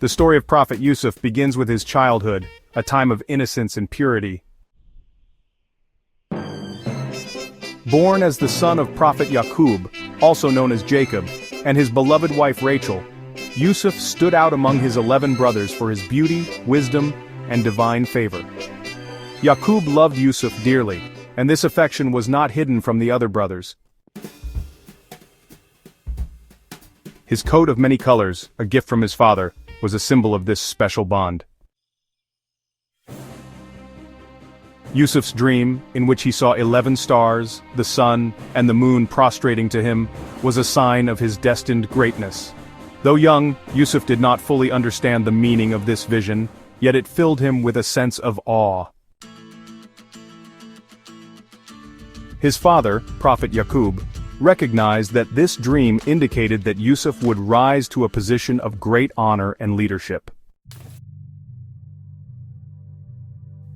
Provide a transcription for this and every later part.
The story of Prophet Yusuf begins with his childhood, a time of innocence and purity. Born as the son of Prophet Yaqub, also known as Jacob, and his beloved wife Rachel, Yusuf stood out among his 11 brothers for his beauty, wisdom, and divine favor. Yaqub loved Yusuf dearly, and this affection was not hidden from the other brothers. His coat of many colors, a gift from his father, was a symbol of this special bond. Yusuf's dream, in which he saw 11 stars, the sun, and the moon prostrating to him, was a sign of his destined greatness. Though young, Yusuf did not fully understand the meaning of this vision, yet it filled him with a sense of awe. His father, Prophet Yaqub, recognized that this dream indicated that Yusuf would rise to a position of great honor and leadership.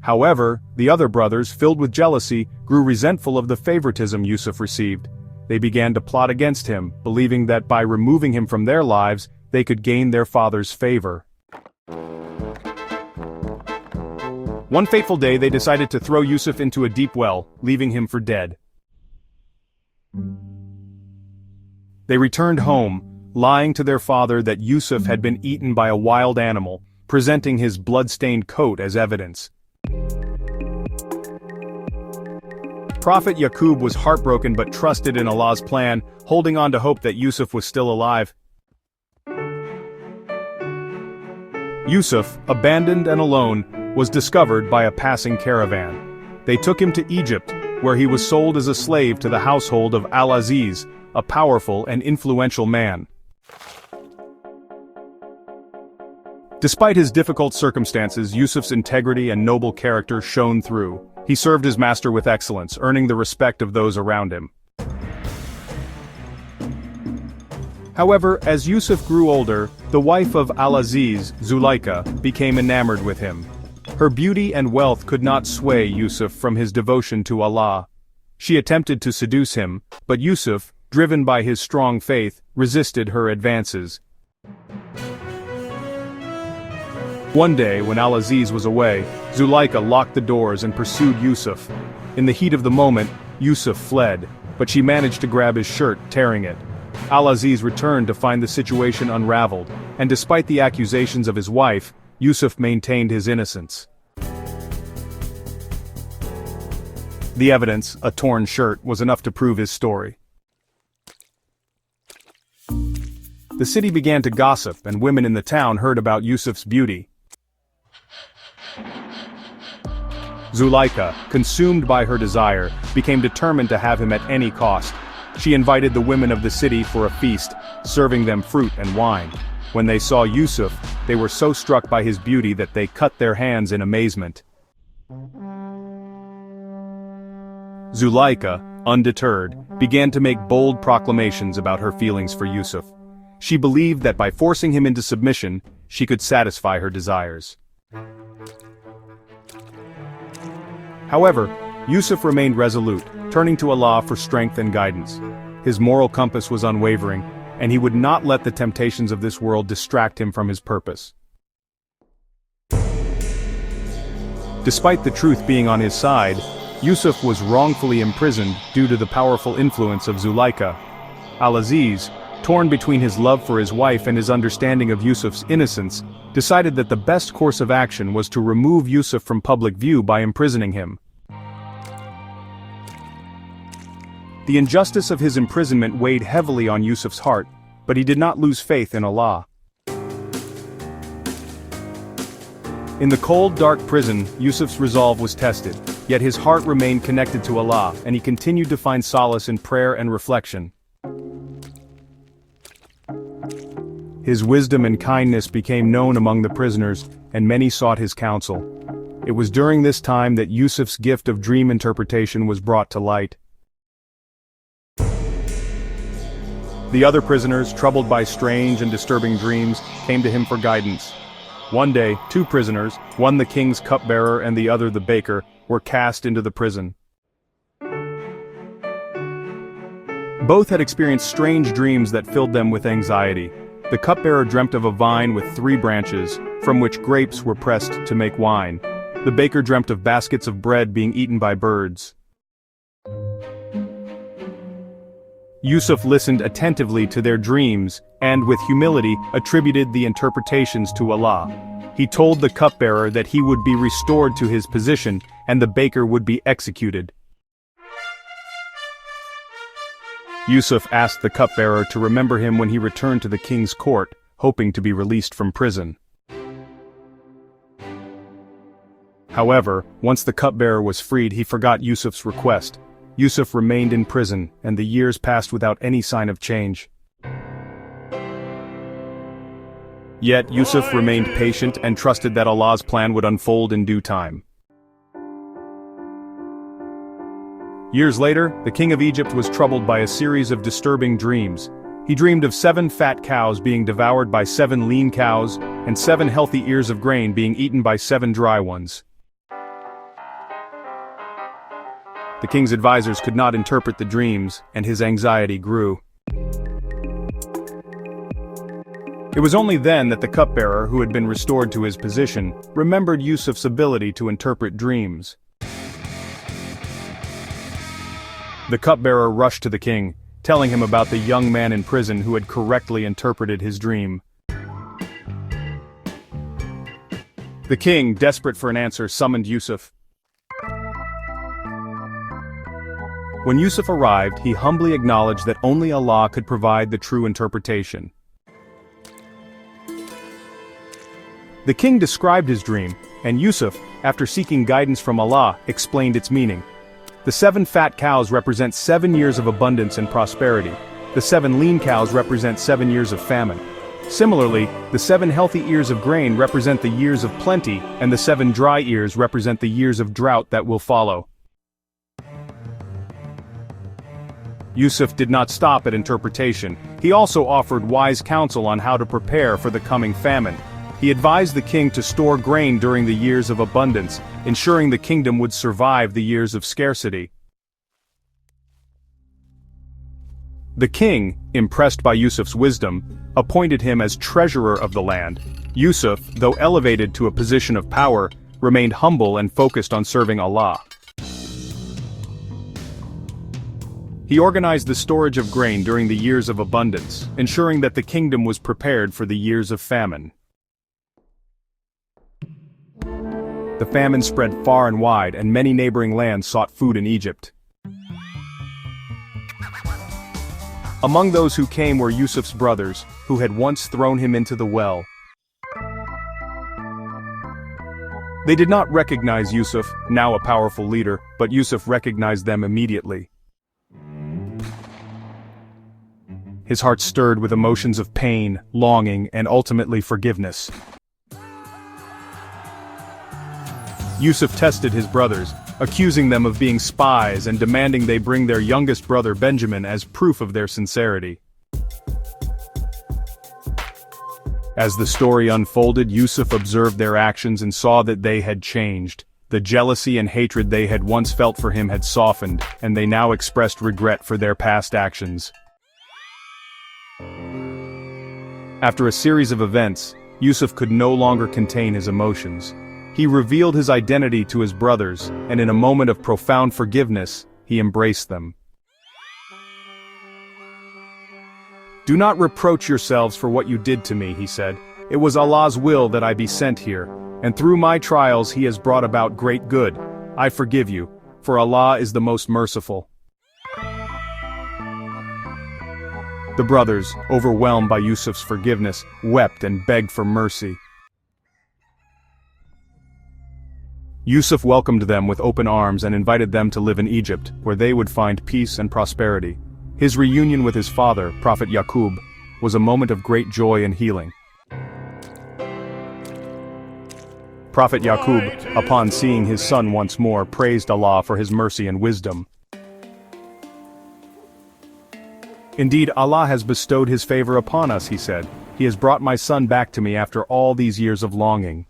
However, the other brothers, filled with jealousy, grew resentful of the favoritism Yusuf received. They began to plot against him, believing that by removing him from their lives, they could gain their father's favor. One fateful day they decided to throw Yusuf into a deep well, leaving him for dead. They returned home, lying to their father that Yusuf had been eaten by a wild animal, presenting his blood-stained coat as evidence. Prophet Yaqub was heartbroken but trusted in Allah's plan, holding on to hope that Yusuf was still alive. Yusuf, abandoned and alone, was discovered by a passing caravan. They took him to Egypt, where he was sold as a slave to the household of Al-Aziz, a powerful and influential man. Despite his difficult circumstances, Yusuf's integrity and noble character shone through. He served his master with excellence, earning the respect of those around him. However, as Yusuf grew older, the wife of Al-Aziz, Zuleika, became enamored with him. Her beauty and wealth could not sway Yusuf from his devotion to Allah. She attempted to seduce him, but Yusuf, driven by his strong faith, resisted her advances. One day, when Al-Aziz was away, Zuleika locked the doors and pursued Yusuf. In the heat of the moment, Yusuf fled, but she managed to grab his shirt, tearing it. Al-Aziz returned to find the situation unraveled, and despite the accusations of his wife, Yusuf maintained his innocence. The evidence, a torn shirt, was enough to prove his story. The city began to gossip, and women in the town heard about Yusuf's beauty. Zuleika, consumed by her desire, became determined to have him at any cost. She invited the women of the city for a feast, serving them fruit and wine. When they saw Yusuf, they were so struck by his beauty that they cut their hands in amazement. Zuleika, undeterred, began to make bold proclamations about her feelings for Yusuf. She believed that by forcing him into submission, she could satisfy her desires. However, Yusuf remained resolute, turning to Allah for strength and guidance. His moral compass was unwavering, and he would not let the temptations of this world distract him from his purpose. Despite the truth being on his side, Yusuf was wrongfully imprisoned due to the powerful influence of Zuleika. Al-Aziz, torn between his love for his wife and his understanding of Yusuf's innocence, decided that the best course of action was to remove Yusuf from public view by imprisoning him. The injustice of his imprisonment weighed heavily on Yusuf's heart, but he did not lose faith in Allah. In the cold, dark prison, Yusuf's resolve was tested, yet his heart remained connected to Allah, and he continued to find solace in prayer and reflection. His wisdom and kindness became known among the prisoners, and many sought his counsel. It was during this time that Yusuf's gift of dream interpretation was brought to light. The other prisoners, troubled by strange and disturbing dreams, came to him for guidance. One day, two prisoners, one the king's cupbearer and the other the baker, were cast into the prison. Both had experienced strange dreams that filled them with anxiety. The cupbearer dreamt of a vine with 3 branches, from which grapes were pressed to make wine. The baker dreamt of baskets of bread being eaten by birds. Yusuf listened attentively to their dreams, and with humility attributed the interpretations to Allah. He told the cupbearer that he would be restored to his position, and the baker would be executed. Yusuf asked the cupbearer to remember him when he returned to the king's court, hoping to be released from prison. However, once the cupbearer was freed, he forgot Yusuf's request. Yusuf remained in prison, and the years passed without any sign of change. Yet Yusuf remained patient and trusted that Allah's plan would unfold in due time. Years later, the king of Egypt was troubled by a series of disturbing dreams. He dreamed of 7 fat cows being devoured by 7 lean cows, and 7 healthy ears of grain being eaten by 7 dry ones. The king's advisors could not interpret the dreams, and his anxiety grew. It was only then that the cupbearer, who had been restored to his position, remembered Yusuf's ability to interpret dreams. The cupbearer rushed to the king, telling him about the young man in prison who had correctly interpreted his dream. The king, desperate for an answer, summoned Yusuf. When Yusuf arrived, he humbly acknowledged that only Allah could provide the true interpretation. The king described his dream, and Yusuf, after seeking guidance from Allah, explained its meaning. The 7 fat cows represent 7 years of abundance and prosperity. The 7 lean cows represent 7 years of famine. Similarly, the 7 healthy ears of grain represent the years of plenty, and the 7 dry ears represent the years of drought that will follow. Yusuf did not stop at interpretation. He also offered wise counsel on how to prepare for the coming famine. He advised the king to store grain during the years of abundance, ensuring the kingdom would survive the years of scarcity. The king, impressed by Yusuf's wisdom, appointed him as treasurer of the land. Yusuf, though elevated to a position of power, remained humble and focused on serving Allah. He organized the storage of grain during the years of abundance, ensuring that the kingdom was prepared for the years of famine. The famine spread far and wide, and many neighboring lands sought food in Egypt. Among those who came were Yusuf's brothers, who had once thrown him into the well. They did not recognize Yusuf, now a powerful leader, but Yusuf recognized them immediately. His heart stirred with emotions of pain, longing, and ultimately forgiveness. Yusuf tested his brothers, accusing them of being spies and demanding they bring their youngest brother Benjamin as proof of their sincerity. As the story unfolded, Yusuf observed their actions and saw that they had changed. The jealousy and hatred they had once felt for him had softened, and they now expressed regret for their past actions. After a series of events, Yusuf could no longer contain his emotions. He revealed his identity to his brothers, and in a moment of profound forgiveness, he embraced them. "Do not reproach yourselves for what you did to me," he said. "It was Allah's will that I be sent here, and through my trials He has brought about great good. I forgive you, for Allah is the most merciful." The brothers, overwhelmed by Yusuf's forgiveness, wept and begged for mercy. Yusuf welcomed them with open arms and invited them to live in Egypt, where they would find peace and prosperity. His reunion with his father, Prophet Yaqub, was a moment of great joy and healing. Prophet Yaqub, upon seeing his son once more, praised Allah for His mercy and wisdom. "Indeed, Allah has bestowed His favor upon us," he said. "He has brought my son back to me after all these years of longing."